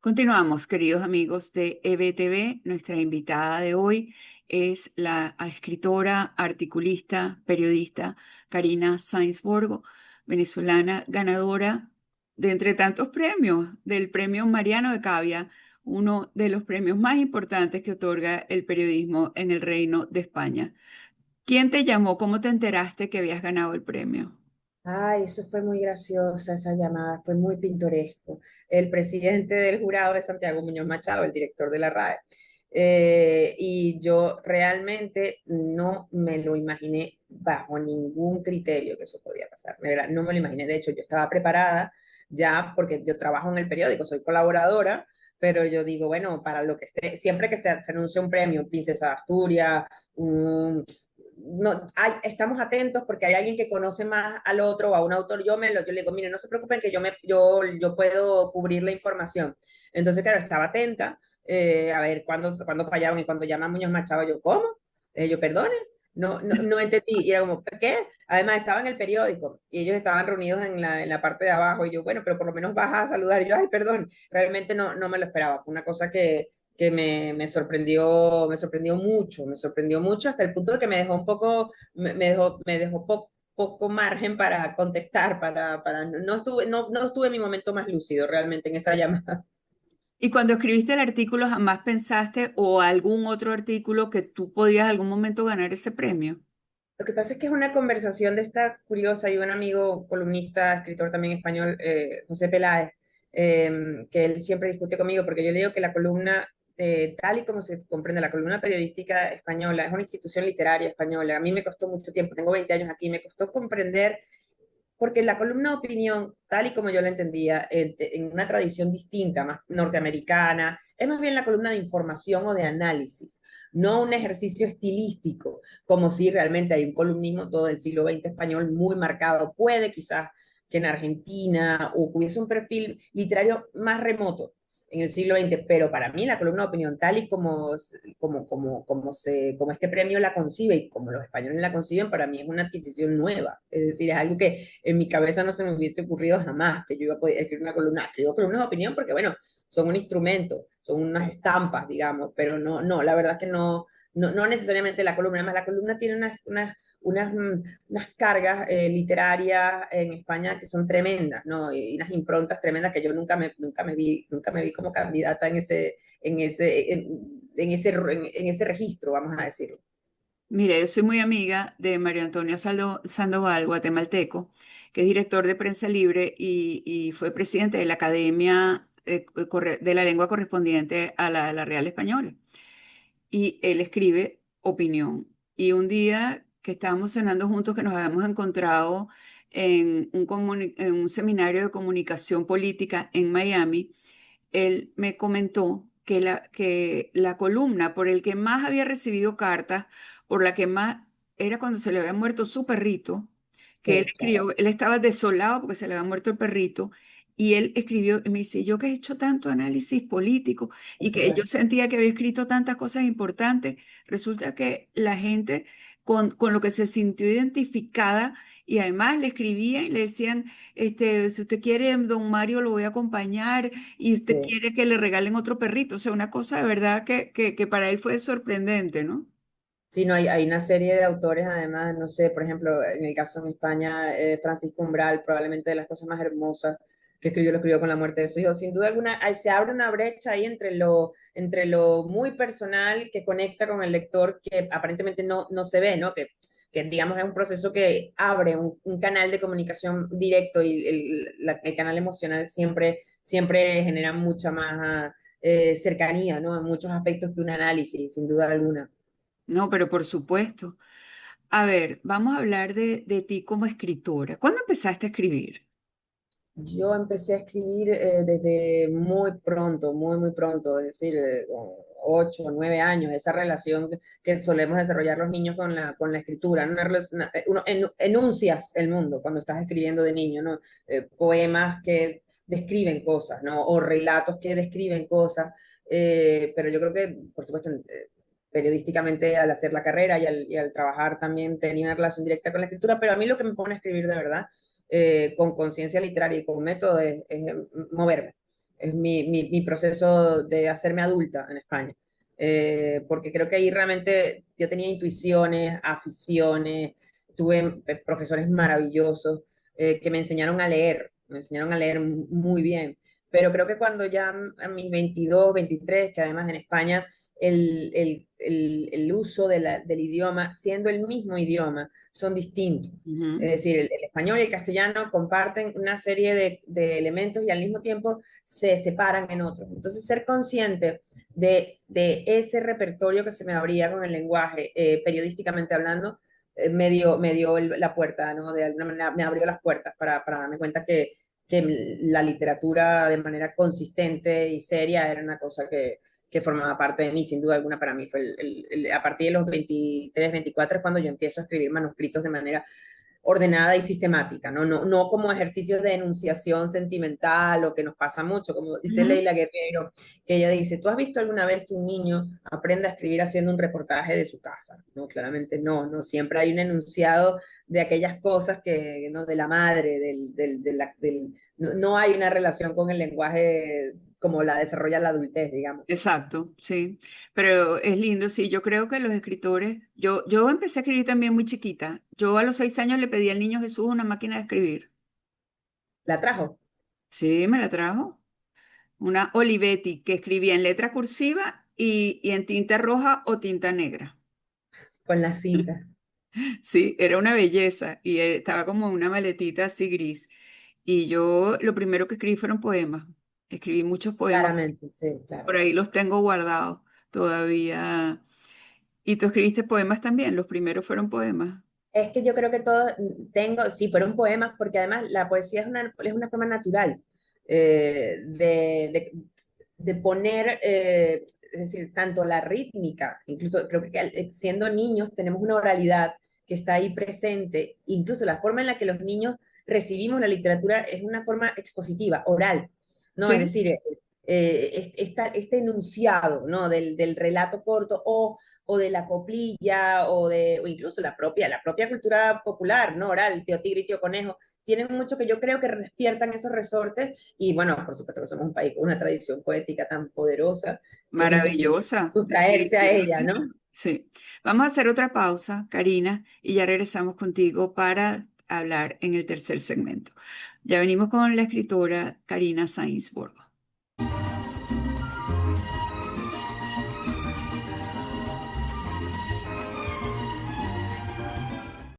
Continuamos, queridos amigos de EBTV. Nuestra invitada de hoy es la escritora, articulista, periodista Karina Sáenz Borgo, venezolana ganadora de entre tantos premios, del premio Mariano de Cavia, uno de los premios más importantes que otorga el periodismo en el Reino de España. ¿Quién te llamó? ¿Cómo te enteraste que habías ganado el premio? Ay, eso fue muy graciosa, esa llamada, fue muy pintoresco. El presidente del jurado de Santiago Muñoz Machado, el director de la RAE, y yo realmente no me lo imaginé bajo ningún criterio que eso podía pasar. De verdad, no me lo imaginé. De hecho, yo estaba preparada ya porque yo trabajo en el periódico, soy colaboradora, pero yo digo, bueno, para lo que esté, siempre que se anuncie un premio, Princesa de Asturias, un no, estamos atentos porque hay alguien que conoce más al otro o a un autor, yo le digo, mire, no se preocupen que yo puedo cubrir la información. Entonces, claro, estaba atenta a ver cuándo fallaban y cuando llama Muñoz Machado, yo, ¿cómo? Yo, perdone, no entendí. Y era como, ¿qué? Además, estaba en el periódico y ellos estaban reunidos en la parte de abajo y yo, bueno, pero por lo menos vas a saludar. Y yo, ay, perdón, realmente no me lo esperaba. Fue una cosa que me sorprendió mucho hasta el punto de que me dejó un poco, me dejó poco margen para contestar, no estuve en mi momento más lúcido realmente en esa llamada. Y cuando escribiste el artículo, ¿jamás pensaste o algún otro artículo que tú podías algún momento ganar ese premio? Lo que pasa es que es una conversación de esta curiosa y un amigo columnista, escritor también español, José Peláez, que él siempre discute conmigo porque yo le digo que la columna, tal y como se comprende, la columna periodística española es una institución literaria española. A mí me costó mucho tiempo, tengo 20 años aquí, me costó comprender porque la columna de opinión, tal y como yo la entendía, en una tradición distinta, más norteamericana, es más bien la columna de información o de análisis, no un ejercicio estilístico, como si realmente hay un columnismo todo el siglo XX español muy marcado. Puede quizás que en Argentina o hubiese un perfil literario más remoto en el siglo XX, pero para mí la columna de opinión, tal y como este premio la concibe y como los españoles la conciben, para mí es una adquisición nueva. Es decir, es algo que en mi cabeza no se me hubiese ocurrido jamás, que yo iba a poder escribir una columna. Escribo columnas de opinión porque, bueno, son un instrumento, son unas estampas, digamos, pero la verdad es que no necesariamente la columna. Además, la columna tiene unas cargas literarias en España que son tremendas, ¿no? Y unas improntas tremendas que yo nunca me vi como candidata en ese registro, vamos a decirlo. Mira, yo soy muy amiga de Mario Antonio Sandoval, guatemalteco, que es director de Prensa Libre y fue presidente de la Academia de la Lengua correspondiente a la Real Española. Y él escribe opinión. Y un día que estábamos cenando juntos, que nos habíamos encontrado en un seminario de comunicación política en Miami, él me comentó que la columna por el que más había recibido cartas, por la que más era cuando se le había muerto su perrito, que él Sí, claro. escribió, él estaba desolado porque se le había muerto el perrito, y él escribió, y me dice, yo que he hecho tanto análisis político Por y que yo supuesto. sentía que había escrito tantas cosas importantes, resulta que la gente con lo que se sintió identificada y además le escribían y le decían, si usted quiere, don Mario, lo voy a acompañar y usted Sí. quiere que le regalen otro perrito. O sea, una cosa de verdad que para él fue sorprendente, ¿no? Sí, no, hay una serie de autores, además, no sé, por ejemplo, en el caso de España, Francisco Umbral, probablemente de las cosas más hermosas que escribió, lo escribió con la muerte de su hijo. Sin duda alguna, se abre una brecha ahí entre lo muy personal que conecta con el lector, que aparentemente no se ve, ¿no? Que digamos es un proceso que abre un canal de comunicación directo y el canal emocional siempre genera mucha más cercanía, ¿no? En muchos aspectos que un análisis, sin duda alguna. No, pero por supuesto. A ver, vamos a hablar de ti como escritora. ¿Cuándo empezaste a escribir? Yo empecé a escribir desde muy pronto, muy pronto, es decir, con 8 o 9 años, esa relación que solemos desarrollar los niños con la escritura, ¿no? Uno enuncias el mundo cuando estás escribiendo de niño, ¿no? Poemas que describen cosas, ¿no? O relatos que describen cosas, pero yo creo que, por supuesto, periodísticamente al hacer la carrera y al trabajar también tenía una relación directa con la escritura, pero a mí lo que me pone a escribir de verdad con conciencia literaria y con método es moverme. Es mi proceso de hacerme adulta en España. Porque creo que ahí realmente yo tenía intuiciones, aficiones, tuve profesores maravillosos que me enseñaron a leer muy bien. Pero creo que cuando ya a mis 22, 23, que además en España el uso del idioma, siendo el mismo idioma, son distintos. Ujú, Es decir, el español y el castellano comparten una serie de elementos y al mismo tiempo se separan en otros. Entonces, ser consciente de ese repertorio que se me abría con el lenguaje, periodísticamente hablando, me dio la puerta, ¿no? De alguna manera me abrió las puertas para darme cuenta que la literatura de manera consistente y seria era una cosa que formaba parte de mí, sin duda alguna para mí. Fue a partir de los 23, 24 es cuando yo empiezo a escribir manuscritos de manera ordenada y sistemática, ¿no? No como ejercicios de enunciación sentimental o que nos pasa mucho, como dice ujú. Leila Guerrero, que ella dice, ¿tú has visto alguna vez que un niño aprende a escribir haciendo un reportaje de su casa? No, claramente no siempre hay un enunciado de aquellas cosas que, ¿no? De la madre, no hay una relación con el lenguaje como la desarrolla la adultez, digamos. Exacto, sí. Pero es lindo, sí. Yo creo que los escritores, yo empecé a escribir también muy chiquita. Yo a los 6 años le pedí al niño Jesús una máquina de escribir. La trajo Sí, me la trajo. Una Olivetti que escribía en letra cursiva y en tinta roja o tinta negra. con la cinta, Sí, era una belleza y estaba como en una maletita así gris. Y yo lo primero que escribí fueron poemas. Escribí muchos poemas, claramente, sí, por claro. ahí los tengo guardados todavía. ¿Y tú escribiste poemas también? Los primeros fueron poemas. Es que yo creo que todo tengo, sí, fueron poemas, porque además la poesía es una forma natural eh, de, de, de poner, es decir, tanto la rítmica, incluso creo que siendo niños tenemos una oralidad que está ahí presente, incluso la forma en la que los niños recibimos la literatura es una forma expositiva, oral, ¿no? Es Sí, decir, este enunciado, ¿no? Del relato corto o de la coplilla o incluso la propia cultura popular, ¿no? Oral, tío tigre y tío conejo, tienen mucho que yo creo que despiertan esos resortes y bueno, por supuesto que somos un país con una tradición poética tan poderosa que es imposible maravillosa, sustraerse a ella, definitivamente. ¿no? Sí. Vamos a hacer otra pausa, Karina, y ya regresamos contigo para hablar en el tercer segmento. Ya venimos con la escritora Karina Sainsborg.